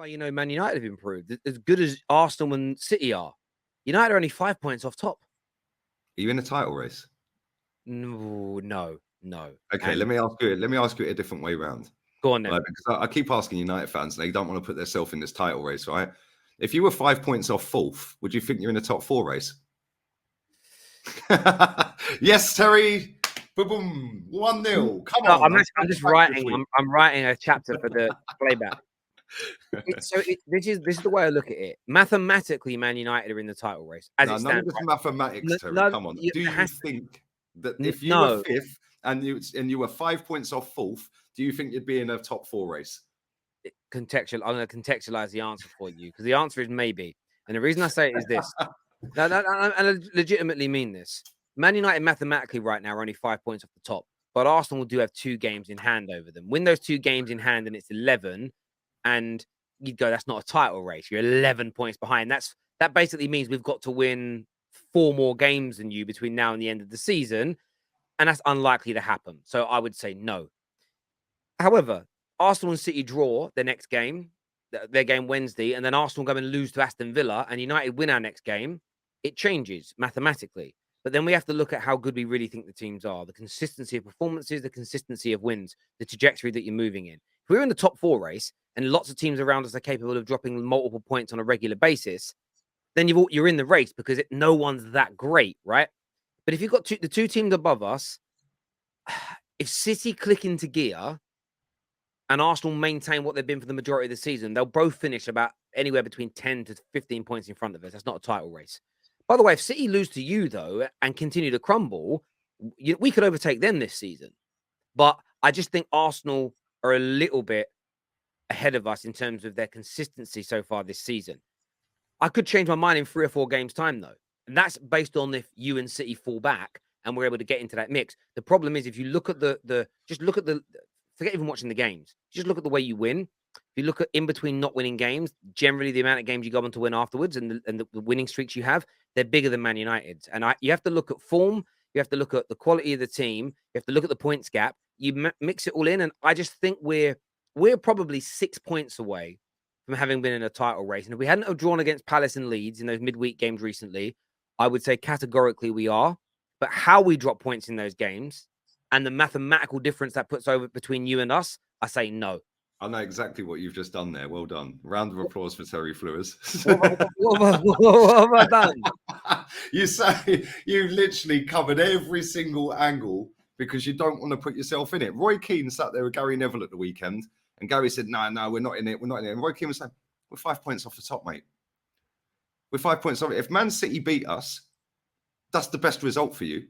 why Man United have improved. As good as Arsenal and City are, United are only 5 points off top. Are you in a title race? No. Okay, let me ask you it a different way round. Go on then. Right, because I keep asking United fans, and they don't want to put themselves in this title race, right? If you were 5 points off fourth, would you think you're in a top 4 race? Yes, Terry. Boom, boom. 1-0. Come on. I'm just writing. I'm writing a chapter for the playback. This is the way I look at it. Mathematically, Man United are in the title race as it stands. None of this mathematics, Terry. Come on. Do you think that if you were fifth and you were 5 points off fourth, do you think you'd be in a top 4 race? I'm going to contextualize the answer for you, because the answer is maybe. And the reason I say it is this. I legitimately mean this. Man United mathematically right now are only 5 points off the top, but Arsenal do have 2 games in hand over them. Win those 2 games in hand and it's 11, and you'd go, that's not a title race. You're 11 points behind. That basically means we've got to win 4 more games than you between now and the end of the season, and that's unlikely to happen. So I would say no. However, Arsenal and City draw their next game, their game Wednesday, and then Arsenal go and lose to Aston Villa, and United win our next game. It changes mathematically. But then we have to look at how good we really think the teams are, the consistency of performances, the consistency of wins, the trajectory that you're moving in. If we're in the top 4 race and lots of teams around us are capable of dropping multiple points on a regular basis, then you're in the race, because no one's that great, right? But if you've got the 2 teams above us, if City click into gear and Arsenal maintain what they've been for the majority of the season, they'll both finish about anywhere between 10 to 15 points in front of us. That's not a title race. By the way, if City lose to you, though, and continue to crumble, we could overtake them this season. But I just think Arsenal are a little bit ahead of us in terms of their consistency so far this season. I could change my mind in 3 or 4 games' time, though. And that's based on if you and City fall back and we're able to get into that mix. The problem is, if you look at forget even watching the games, just look at the way you win. If you look at in between not winning games, generally the amount of games you go on to win afterwards and the winning streaks you have, they're bigger than Man United's. And you have to look at form. You have to look at the quality of the team. You have to look at the points gap. You mix it all in. And I just think we're probably 6 points away from having been in a title race. And if we hadn't have drawn against Palace and Leeds in those midweek games recently, I would say categorically we are. But how we drop points in those games and the mathematical difference that puts over between you and us, I say no. I know exactly what you've just done there. Well done. Round of applause for Terry Flewers. What have I done? You literally covered every single angle because you don't want to put yourself in it. Roy Keane sat there with Gary Neville at the weekend, and Gary said, no, we're not in it. We're not in it. And Roy Keane was saying, we're 5 points off the top, mate. We're 5 points off it. If Man City beat us, that's the best result for you.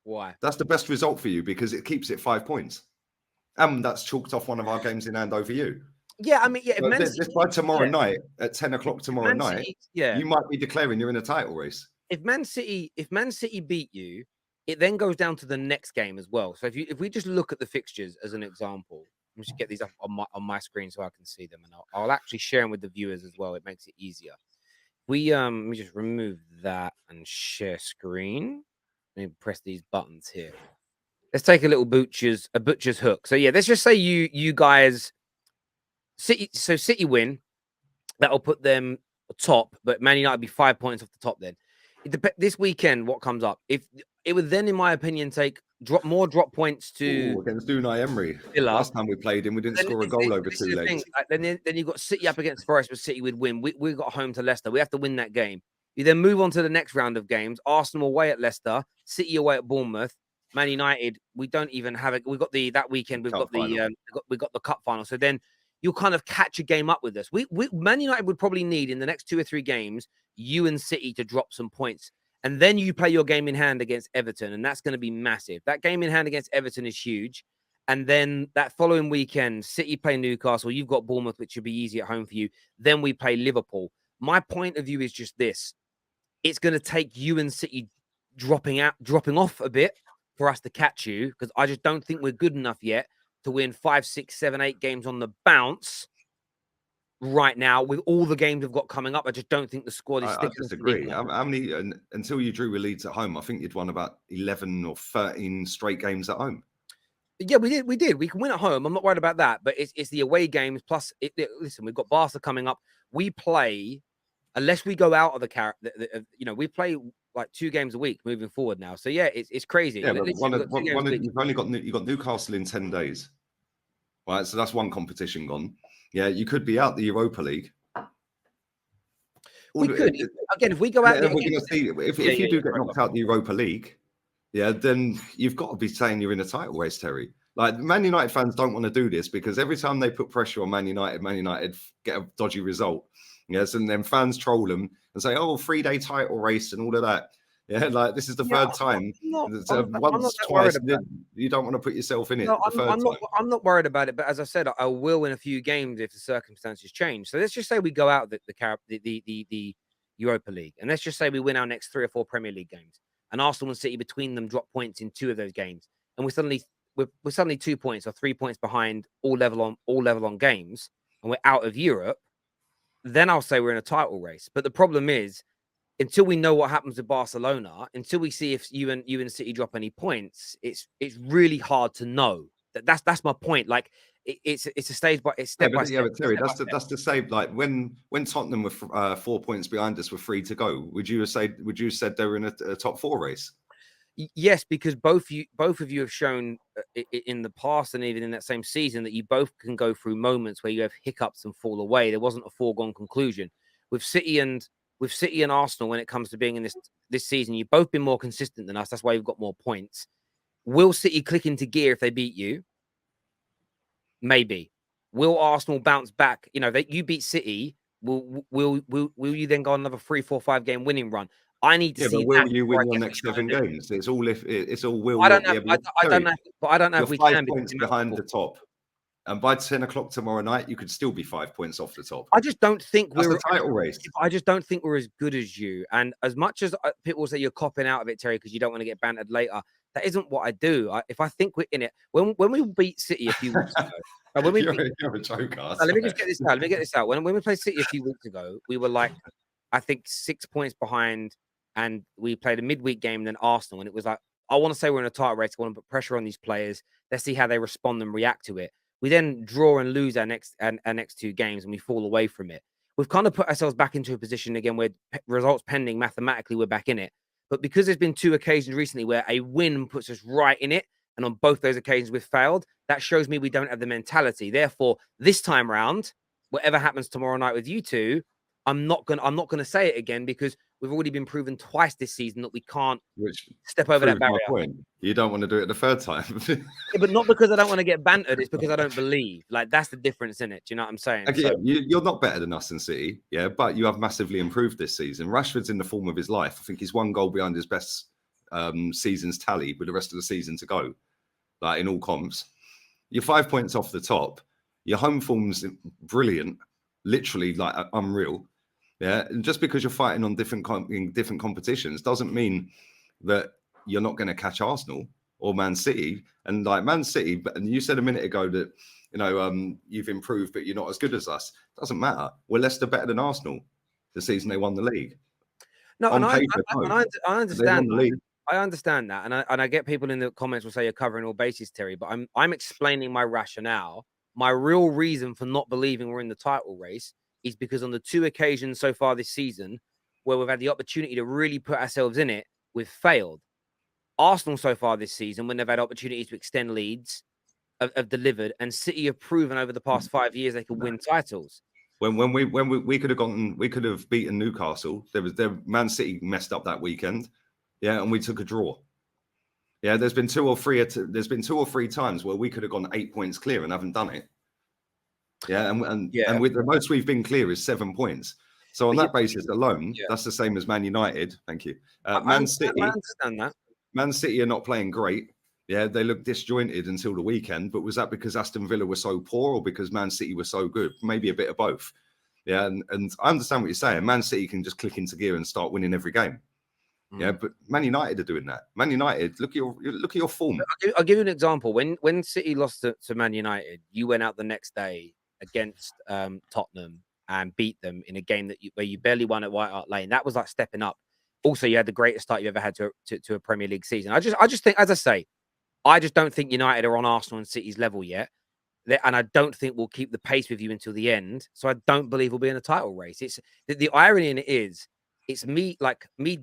Why? That's the best result for you because it keeps it 5 points. And that's chalked off one of our games in hand over you. Yeah, I mean, by tomorrow night at 10 o'clock tomorrow night, you might be declaring you're in a title race. If Man City beat you, it then goes down to the next game as well. So if we just look at the fixtures as an example, let me just get these up on my screen so I can see them, and I'll actually share them with the viewers as well. It makes it easier. Let me just remove that and share screen. Let me press these buttons here. Let's take a little butcher's hook. So yeah, let's just say you guys City win. That'll put them top, but Man United be 5 points off the top then. This weekend, what comes up? If it would then, in my opinion, take drop points to against Unai Emery. Villa. Last time we played him, we didn't score a goal over 2 legs. Then you've got City up against Forest, but City would win. We got home to Leicester. We have to win that game. You then move on to the next round of games. Arsenal away at Leicester, City away at Bournemouth. Man United, we don't even have it. We got that weekend. We've got the cup final. So then you'll kind of catch a game up with us. Man United would probably need in the next 2 or 3 games you and City to drop some points, and then you play your game in hand against Everton, and that's going to be massive. That game in hand against Everton is huge, and then that following weekend, City play Newcastle. You've got Bournemouth, which should be easy at home for you. Then we play Liverpool. My point of view is just this: it's going to take you and City dropping off a bit for us to catch you, because I just don't think we're good enough yet to win 5, 6, 7, 8 games on the bounce right now. With all the games we've got coming up, I just don't think the squad is sticking. I disagree. How many, until you drew with Leeds at home, I think you'd won about 11 or 13 straight games at home. Yeah, we did. We did. We can win at home. I'm not worried about that. But it's the away games. Plus, listen, we've got Barca coming up. We play, unless we go out of we play like 2 games a week moving forward now. So yeah, it's crazy. Yeah, but Literally, we've got 2 games a week. you've only got Newcastle in 10 days, right? So that's one competition gone. Yeah, you could be out the Europa League. We could again if we go out. We're going to see if you do get knocked out the Europa League. Yeah, then you've got to be saying you're in a title race, Terry. Like, Man United fans don't want to do this because every time they put pressure on Man United get a dodgy result. Yes, and then fans troll them and say, "Oh, 3-day title race and all of that." Yeah, like this is the third time. Once, twice, you don't want to put yourself in it. No, I'm not worried about it. But as I said, I will in a few games if the circumstances change. So let's just say we go out the Europa League, and let's just say we win our next 3 or 4 Premier League games, and Arsenal and City between them drop points in 2 of those games, and we're suddenly 2 points or 3 points behind, all level on games, and we're out of Europe. Then I'll say we're in a title race. But the problem is, until we know what happens with Barcelona, until we see if you and City drop any points, it's really hard to know. That's my point. Like it's a stage by it's step by step. Yeah, but Terry, that's the same. Like when Tottenham were 4 points behind us with 3 to go, would you have said they were in a top 4 race? Yes, because both of you have shown in the past and even in that same season that you both can go through moments where you have hiccups and fall away. There wasn't a foregone conclusion with City and Arsenal when it comes to being in this season. You've both been more consistent than us. That's why you've got more points. Will City click into gear if they beat you? Maybe. Will Arsenal bounce back? You know, you beat City. Will you then go on another 3, 4, 5 game winning run? I need to see. Will you win your next 7 games? It's all will. I don't know. I don't know. But I don't know if we 5 points behind the top. And by 10 o'clock tomorrow night, you could still be 5 points off the top. I just don't think we're a title race. I just don't think we're as good as you. And as much as people say you're copping out of it, Terry, because you don't want to get bantered later, that isn't what I do. If I think we're in it, when we beat City a few weeks ago, you're a joker. Let me just get this out. Let me get this out. When we played City a few weeks ago, we were like, I think 6 points behind, and we played a midweek game then Arsenal, and it was like, I want to say we're in a title race. I want to put pressure on these players. Let's see how they respond and react to it. We then draw and lose our next 2 games, and we fall away from it. We've kind of put ourselves back into a position again where results pending, mathematically, we're back in it. But because there's been 2 occasions recently where a win puts us right in it, and on both those occasions we've failed, that shows me we don't have the mentality. Therefore, this time round, whatever happens tomorrow night with you two, I'm not gonna say it again because we've already been proven twice this season that we can't step over that barrier. Point. You don't want to do it the 3rd time. Yeah, but not because I don't want to get bantered. It's because I don't believe. Like, that's the difference in it. Do you know what I'm saying? Okay, so, you're not better than us in City, yeah, but you have massively improved this season. Rashford's in the form of his life. I think he's 1 goal behind his best season's tally with the rest of the season to go, like in all comps. You're 5 points off the top. Your home form's brilliant, literally like unreal. Yeah, and just because you're fighting on different competitions doesn't mean that you're not going to catch Arsenal or Man City. And like Man City, and you said a minute ago that you've improved, but you're not as good as us. Doesn't matter. We're Leicester better than Arsenal the season they won the league. No, and I understand. I understand that, and I get people in the comments will say you're covering all bases, Terry. But I'm explaining my rationale. My real reason for not believing we're in the title race is because on the 2 occasions so far this season where we've had the opportunity to really put ourselves in it, we've failed. Arsenal so far this season, when they've had opportunities to extend leads, have delivered, and City have proven over the past 5 years they can win titles. When we could have beaten Newcastle. Man City messed up that weekend, yeah, and we took a draw. Yeah, there's been 2 or 3 times where we could have gone 8 points clear and haven't done it. Yeah, and with the most we've been clear is 7 points. So on that basis alone, that's the same as Man United. Thank you. Man City. I understand that. Man City are not playing great. Yeah, they look disjointed until the weekend. But was that because Aston Villa were so poor or because Man City were so good? Maybe a bit of both. Yeah, and I understand what you're saying. Man City can just click into gear and start winning every game. Yeah, but Man United are doing that. Man United, look at your form. I'll give you an example. When City lost to Man United, you went out the next day against Tottenham and beat them in a game where you barely won at White Hart Lane. That was like stepping up. Also, you had the greatest start you ever had to a Premier League season. I just think, as I say, I just don't think United are on Arsenal and City's level yet. And I don't think we'll keep the pace with you until the end. So I don't believe we'll be in a title race. It's the irony in it is, it's me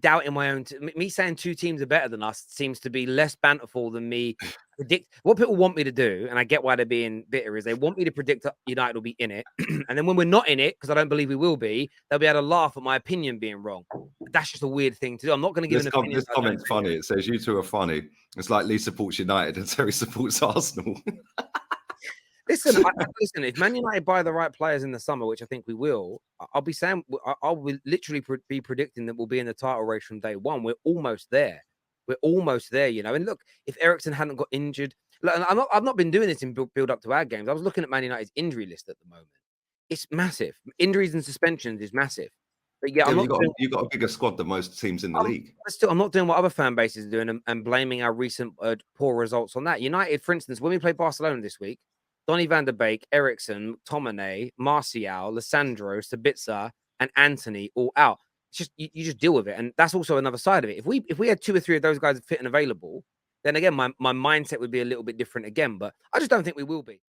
doubting my own. Me saying two teams are better than us seems to be less banterful than me predict. What people want me to do, and I get why they're being bitter, is they want me to predict that United will be in it, and then when we're not in it, because I don't believe we will be, they'll be able to laugh at my opinion being wrong. That's just a weird thing to do. I'm not going to give an opinion. This comment's funny. It says you two are funny. It's like Lee supports United and Terry supports Arsenal. Listen, listen. If Man United buy the right players in the summer, which I think we will, I'll be saying I will literally be predicting that we'll be in the title race from day one. We're almost there. We're almost there, you know. And look, if Eriksen hadn't got injured, look, I've not been doing this in build up to our games. I was looking at Man United's injury list at the moment. It's massive. Injuries and suspensions is massive. But yeah, you've got a bigger squad than most teams in the league. I'm not doing what other fan bases are doing and blaming our recent poor results on that. United, for instance, when we play Barcelona this week, Donny van der Beek, Eriksen, McTominay, Martial, Lissandro, Sabitzer, and Anthony all out. It's just you just deal with it, and that's also another side of it. If we had 2 or 3 of those guys fit and available, then again my mindset would be a little bit different again. But I just don't think we will be.